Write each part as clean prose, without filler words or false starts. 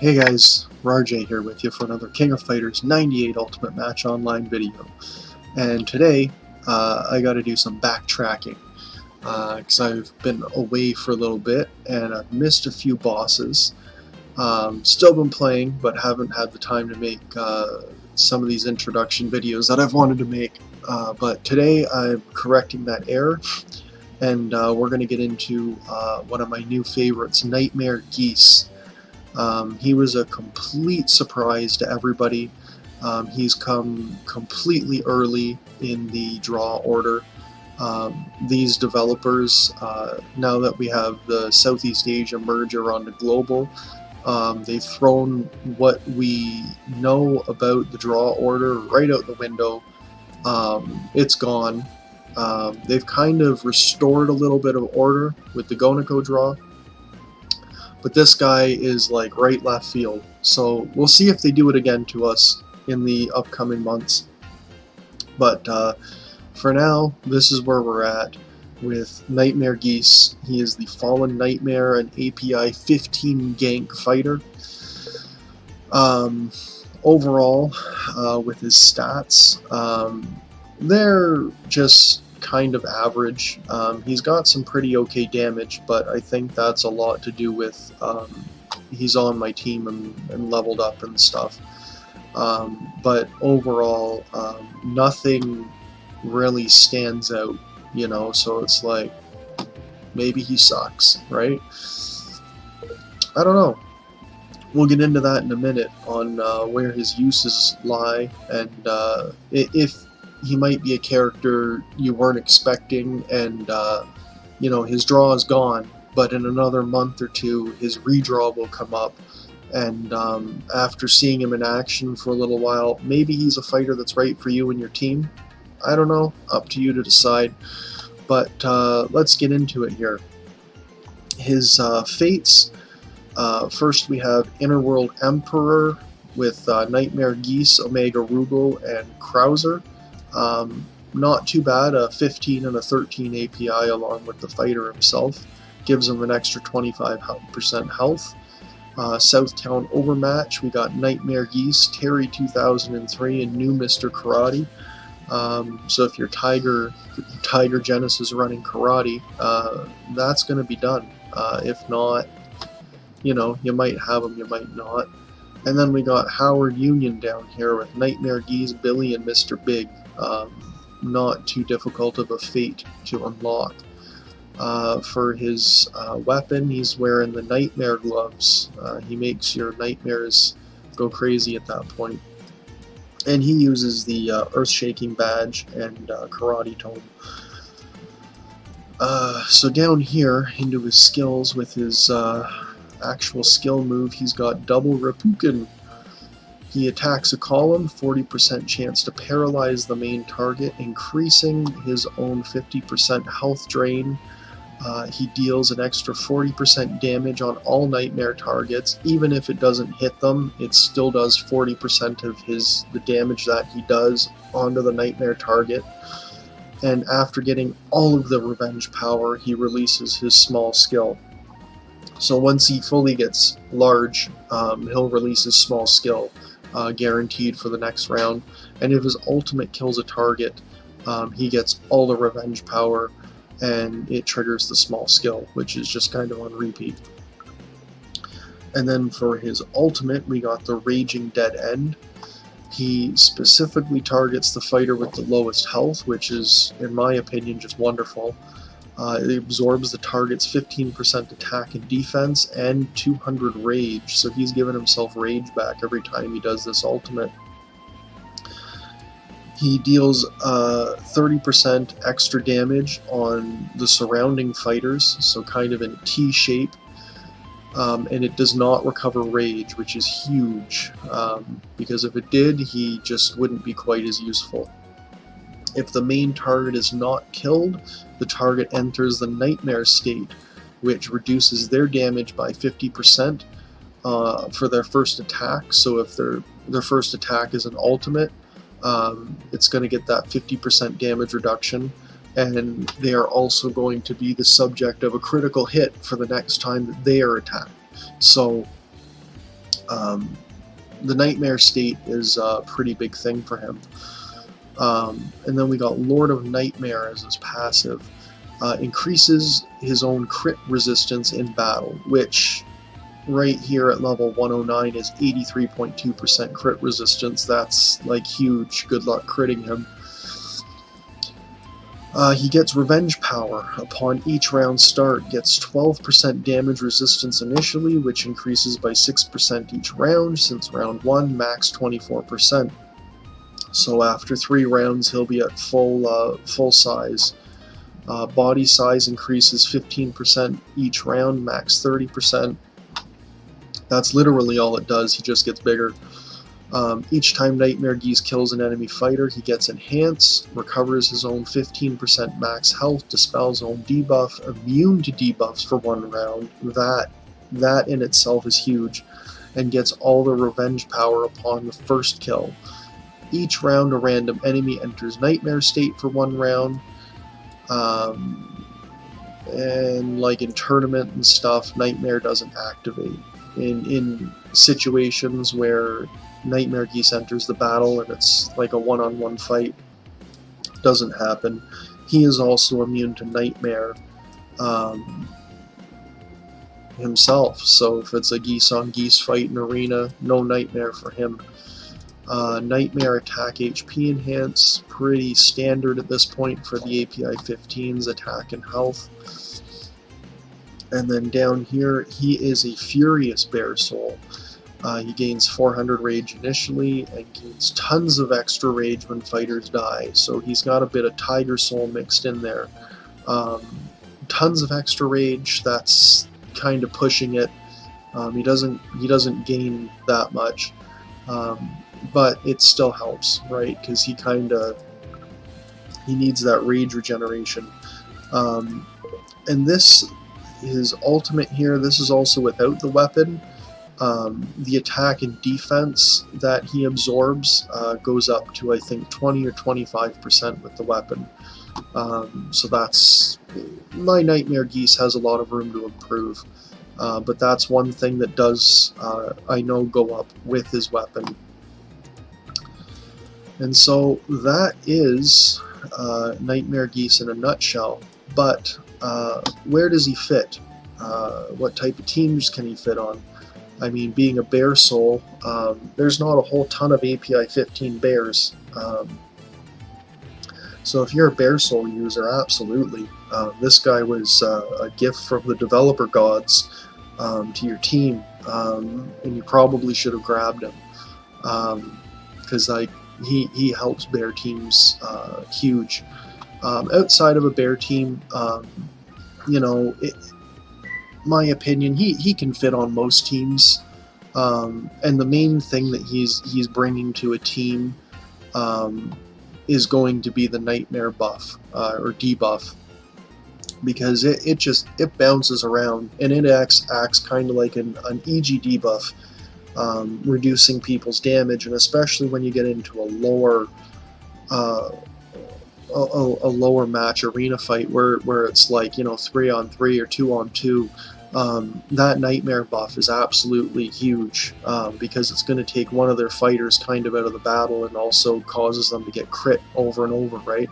Hey guys, RJ here with you for another King of Fighters 98 Ultimate Match Online video. And today, I gotta do some backtracking, because I've been away for a little bit and I've missed a few bosses. Still been playing, but haven't had the time to make some of these introduction videos that I've wanted to make. But today I'm correcting that error, and we're going to get into one of my new favorites, Nightmare Geese. He was a complete surprise to everybody. He's come completely early in the draw order. These developers, now that we have the Southeast Asia merger onto global, they've thrown what we know about the draw order right out the window. It's gone. They've kind of restored a little bit of order with the Gonako draw, but this guy is like right left field. So we'll see if they do it again to us in the upcoming months. But for now, this is where we're at with Nightmare Geese. He is the Fallen Nightmare, an API 15 gank fighter. Overall, with his stats, they're just kind of average. He's got some pretty okay damage, but I think that's a lot to do with he's on my team and leveled up and stuff. But overall, nothing really stands out, you know, so it's like, maybe he sucks, right? I don't know. We'll get into that in a minute on where his uses lie, and if he might be a character you weren't expecting, and you know, his draw is gone, but in another month or two his redraw will come up, and after seeing him in action for a little while, maybe he's a fighter that's right for you and your team. I don't know, up to you to decide. But let's get into it here. His fates, first we have Innerworld Emperor with Nightmare Geese, Omega Rugal, and Krauser. Not too bad, a 15 and a 13 API along with the fighter himself. Gives him an extra 25% health. Southtown Overmatch, we got Nightmare Geese, Terry 2003, and new Mr. Karate. So if your Tiger Genesis running Karate, that's going to be done. If not, you know, you might have him, you might not. And then we got Howard Union down here with Nightmare Geese, Billy, and Mr. Big. Not too difficult of a fate to unlock. For his weapon, he's wearing the Nightmare Gloves. He makes your nightmares go crazy at that point. And he uses the Earth-Shaking Badge and Karate Tome. So down here, into his skills, with his actual skill move, he's got Double Reppuken. He attacks a column, 40% chance to paralyze the main target, increasing his own 50% health drain. He deals an extra 40% damage on all nightmare targets. Even if it doesn't hit them, it still does 40% of the damage that he does onto the nightmare target. And after getting all of the revenge power, he releases his small skill. So once he fully gets large, he'll release his small skill, guaranteed for the next round. And if his ultimate kills a target, he gets all the revenge power, and it triggers the small skill, which is just kind of on repeat. And then for his ultimate, we got the Raging Dead End. He specifically targets the fighter with the lowest health, which is, in my opinion, just wonderful. It absorbs the target's 15% attack and defense and 200 rage, so he's giving himself rage back every time he does this ultimate. He deals 30% extra damage on the surrounding fighters, so kind of in a T shape, and it does not recover rage, which is huge, because if it did, he just wouldn't be quite as useful. If the main target is not killed, the target enters the Nightmare state, which reduces their damage by 50% for their first attack. So if their first attack is an ultimate, it's going to get that 50% damage reduction, and they are also going to be the subject of a critical hit for the next time that they are attacked. So The Nightmare state is a pretty big thing for him. And then we got Lord of Nightmare as his passive. Increases his own crit resistance in battle, which right here at level 109 is 83.2% crit resistance. That's like huge. Good luck critting him. He gets Revenge Power. Upon each round start, gets 12% damage resistance initially, which increases by 6% each round, since round 1, max 24%. So after 3 rounds, he'll be at full size. Body size increases 15% each round, max 30%. That's literally all it does, he just gets bigger. Each time Nightmare Geese kills an enemy fighter, he gets Enhance, recovers his own 15% max health, dispels own debuff, immune to debuffs for 1 round. That in itself is huge, and gets all the Revenge Power upon the first kill. Each round, a random enemy enters Nightmare state for 1 round. And like in tournament and stuff, Nightmare doesn't activate. In situations where Nightmare Geese enters the battle and it's like a one-on-one fight, doesn't happen. He is also immune to Nightmare himself, so if it's a geese-on-geese fight in arena, no Nightmare for him. Nightmare attack HP enhance, pretty standard at this point for the API 15's attack and health. And then down here, he is a Furious Bear Soul. He gains 400 rage initially and gains tons of extra rage when fighters die. So he's got a bit of Tiger Soul mixed in there. Tons of extra rage. That's kind of pushing it. He doesn't gain that much, but it still helps, right? Because he needs that rage regeneration. And this, his ultimate here, this is also without the weapon. The attack and defense that he absorbs goes up to, I think, 20 or 25% with the weapon. So that's, my Nightmare Geese has a lot of room to improve. But that's one thing that does, I know, go up with his weapon. And so that is Nightmare Geese in a nutshell. But where does he fit? What type of teams can he fit on? I mean, being a bear soul, there's not a whole ton of API 15 bears. So if you're a bear soul user, absolutely. This guy was a gift from the developer gods to your team, and you probably should have grabbed him, because like he helps bear teams huge. Outside of a bear team, you know, my opinion, he can fit on most teams, and the main thing that he's bringing to a team is going to be the Nightmare buff or debuff, because it bounces around and it acts kind of like an EG debuff, reducing people's damage, and especially when you get into a lower lower match arena fight where it's like, you know, 3-on-3 or 2-on-2, that Nightmare buff is absolutely huge, because it's going to take one of their fighters kind of out of the battle and also causes them to get crit over and over, right?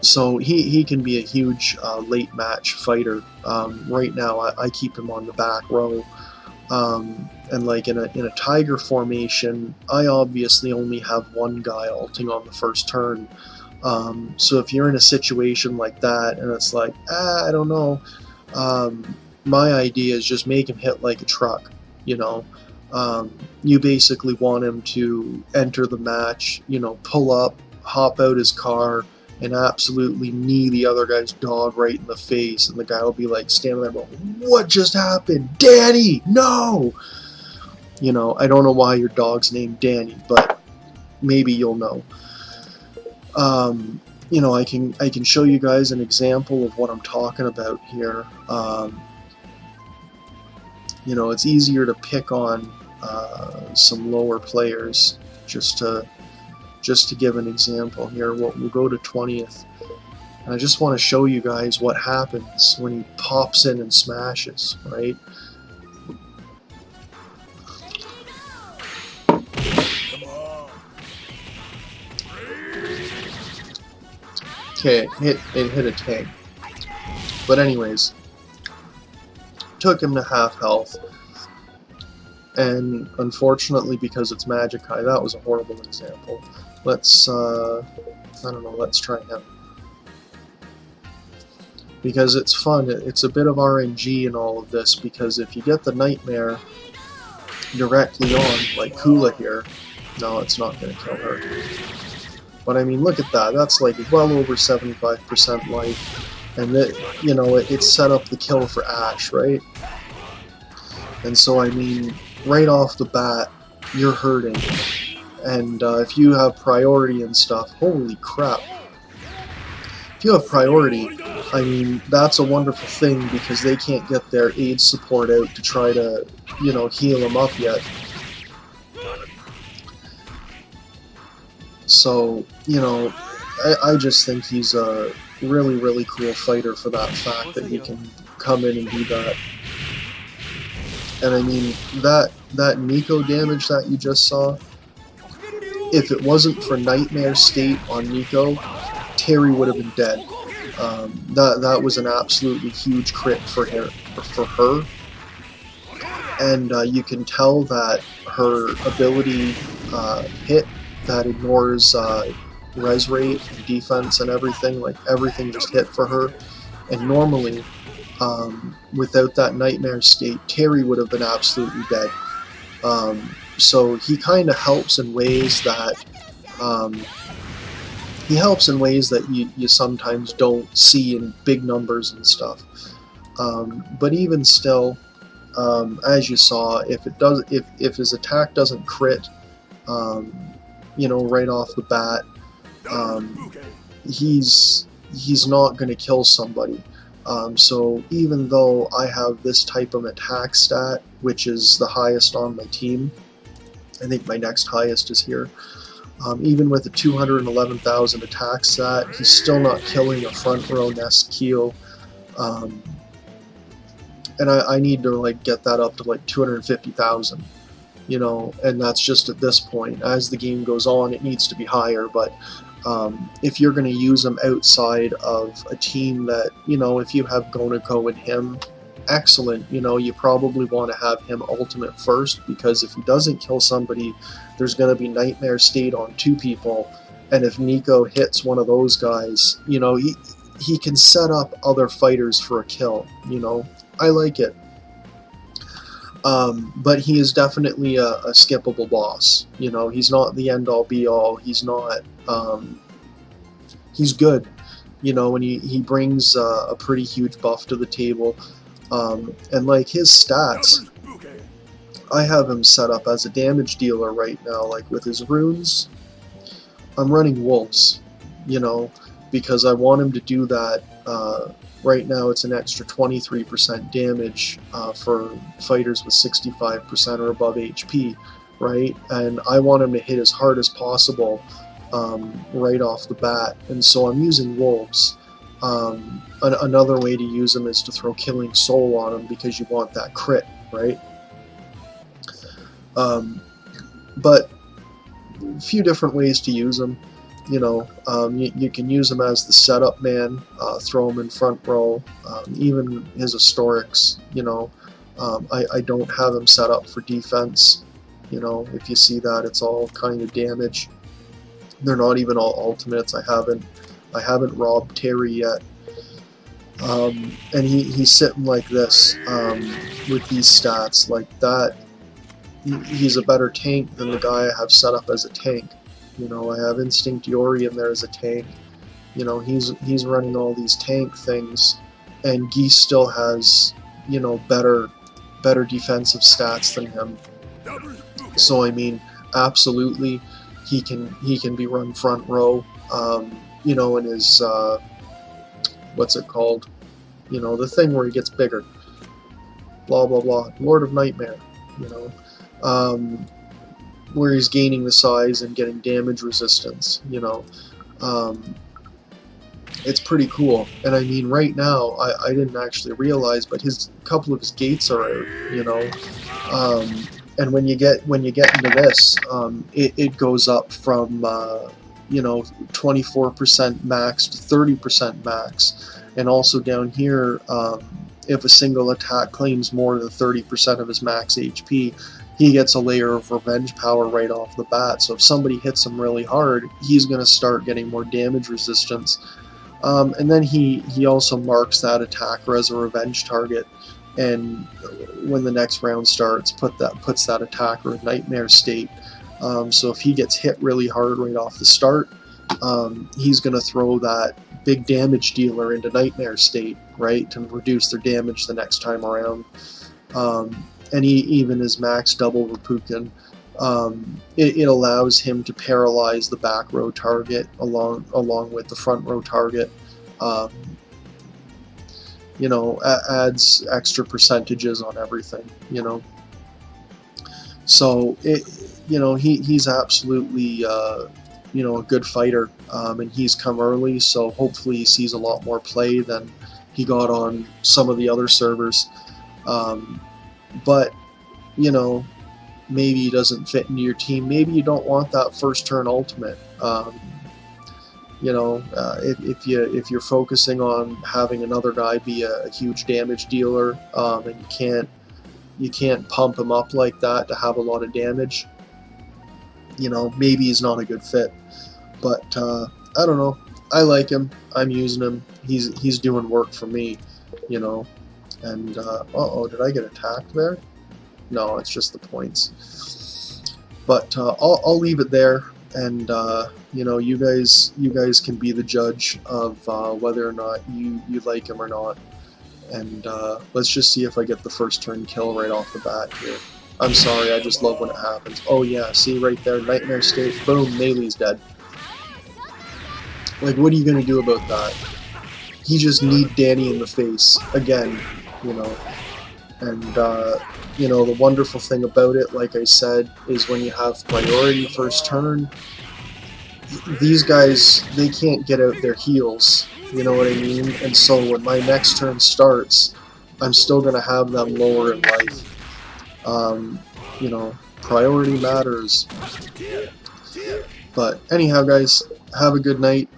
So he can be a huge late match fighter. Right now I keep him on the back row. And like in a tiger formation, I obviously only have one guy ulting on the first turn. So if you're in a situation like that and it's like, I don't know, my idea is just make him hit like a truck, you know. You basically want him to enter the match, you know, pull up, hop out his car, and absolutely knee the other guy's dog right in the face, and the guy will be like standing there going, "What just happened? Danny, no!" You know, I don't know why your dog's named Danny, but maybe you'll know. You know, I can show you guys an example of what I'm talking about here. You know, it's easier to pick on some lower players just to give an example here. We'll go to 20th, and I just want to show you guys what happens when he pops in and smashes, right? Okay, it hit a tank. But anyways, took him to half health. And unfortunately, because it's Magikai, that was a horrible example. Let's, I don't know, let's try him. Because it's fun, it's a bit of RNG in all of this, because if you get the Nightmare directly on, like Kula here, no, it's not going to kill her. But I mean, look at that, that's like well over 75% life. And that, you know, it set up the kill for Ash, right? And so, I mean, right off the bat, you're hurting. And if you have priority and stuff, holy crap. If you have priority, I mean, that's a wonderful thing because they can't get their aid support out to try to, you know, heal them up yet. So, you know, I just think he's a really, really cool fighter for that fact that he can come in and do that. And I mean, that Nico damage that you just saw, if it wasn't for Nightmare State on Nico, Terry would have been dead. That was an absolutely huge crit for her. And you can tell that her ability hit that ignores res rate and defense and everything, like everything just hit for her. And normally, without that Nightmare State, Terry would have been absolutely dead. So he kind of helps in ways that you sometimes don't see in big numbers and stuff. But even still, as you saw, if his attack doesn't crit, you know, right off the bat, he's not going to kill somebody. So even though I have this type of attack stat, which is the highest on my team, I think my next highest is here. Even with a 211,000 attack stat, he's still not killing a front row Nest Keel. And I need to like get that up to like 250,000, you know, and that's just at this point. As the game goes on, it needs to be higher, but if you're going to use him outside of a team that, you know, if you have Gonoko and him, excellent, you know, you probably want to have him ultimate first, because if he doesn't kill somebody, there's going to be Nightmare State on 2 people, and if Nico hits one of those guys, you know, he can set up other fighters for a kill, you know. I like it. But he is definitely a skippable boss. You know, he's not the end-all be-all. He's not, he's good, you know, and he brings a pretty huge buff to the table. And like his stats, I have him set up as a damage dealer right now, like with his runes. I'm running wolves, you know, because I want him to do that. Right now it's an extra 23% damage for fighters with 65% or above HP, right? And I want him to hit as hard as possible right off the bat, and so I'm using wolves. Another way to use them is to throw Killing Soul on them, because you want that crit, right? But a few different ways to use them. You know, you can use him as the setup man, throw him in front row, even his historics, you know. I don't have him set up for defense, you know. If you see that, it's all kind of damage. They're not even all ultimates. I haven't robbed Terry yet. And he's sitting like this, with these stats, like that. He's a better tank than the guy I have set up as a tank. You know, I have Instinct Yori in there as a tank. You know, he's running all these tank things, and Geese still has, you know, better defensive stats than him. So I mean, absolutely, he can be run front row. You know, in his what's it called? You know, the thing where he gets bigger. Blah blah blah. Lord of Nightmare. You know. Where he's gaining the size and getting damage resistance, you know. It's pretty cool. And I mean, right now, I didn't actually realize, but a couple of his gates are out, you know. And when you get into this, it goes up from you know, 24% max to 30% max. And also down here, if a single attack claims more than 30% of his max HP, he gets a layer of revenge power right off the bat. So if somebody hits him really hard, he's going to start getting more damage resistance. And then he also marks that attacker as a revenge target, and when the next round starts, puts that attacker in nightmare state. So if he gets hit really hard right off the start, he's going to throw that big damage dealer into nightmare state, right, to reduce their damage the next time around. And even his max double Rapukin, it allows him to paralyze the back row target along with the front row target. You know, adds extra percentages on everything. You know, so you know, he's absolutely you know, a good fighter, and he's come early, so hopefully he sees a lot more play than he got on some of the other servers. But you know, maybe he doesn't fit into your team. Maybe you don't want that first turn ultimate. You know, if you're focusing on having another guy be a huge damage dealer, and you can't pump him up like that to have a lot of damage, you know, maybe he's not a good fit. But I don't know. I like him. I'm using him. He's doing work for me, you know. And uh-oh, did I get attacked there? No, it's just the points. But I'll leave it there, and you know, you guys can be the judge of whether or not you like him or not. And let's just see if I get the first turn kill right off the bat here. I'm sorry, I just love when it happens. Oh yeah, see right there, nightmare state. Boom, Melee's dead. Like, what are you gonna do about that? He just kneed Danny in the face again, you know. And you know, the wonderful thing about it, like I said, is when you have priority first turn, these guys, they can't get out their heals, you know what I mean? And so when my next turn starts, I'm still going to have them lower in life. You know, priority matters. But anyhow, guys, have a good night.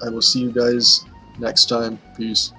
I will see you guys next time. Peace.